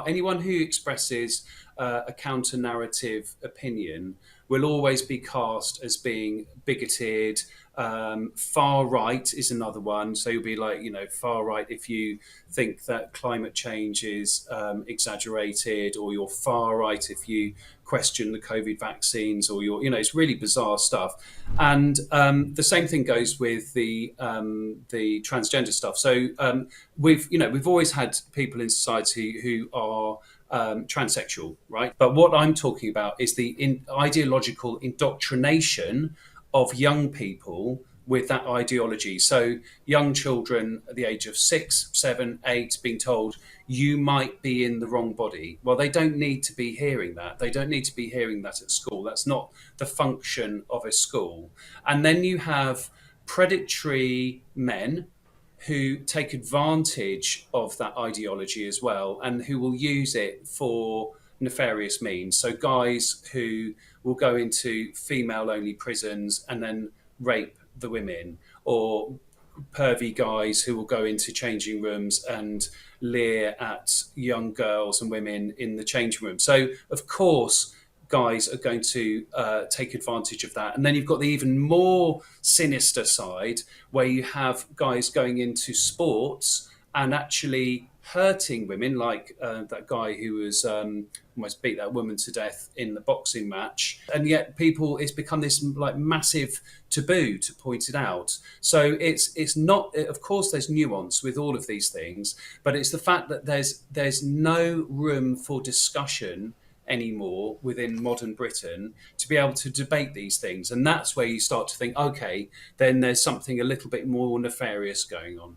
Anyone who expresses a counter narrative opinion will always be cast as being bigoted. Far right is another one. So you'll be like, far right if you think that climate change is exaggerated, or you're far right if you question the COVID vaccines, or it's really bizarre stuff. And the same thing goes with the transgender stuff. So we've always had people in society who are transsexual, right? But what I'm talking about is the ideological indoctrination of young people with that ideology. So young children at the age of 6, 7, 8 being told you might be in the wrong body. Well, they don't need to be hearing that. They don't need to be hearing that at school. That's not the function of a school. And then you have predatory men who take advantage of that ideology as well, and who will use it for nefarious means. So guys who will go into female only prisons and then rape the women, or pervy guys who will go into changing rooms and leer at young girls and women in the changing room. So of course guys are going to take advantage of that. And then you've got the even more sinister side, where you have guys going into sports and actually hurting women, like that guy who was almost beat that woman to death in the boxing match. And yet it's become this like massive taboo to point it out. So it's not, of course there's nuance with all of these things, but it's the fact that there's no room for discussion anymore within modern Britain to be able to debate these things. And that's where you start to think, okay, then there's something a little bit more nefarious going on.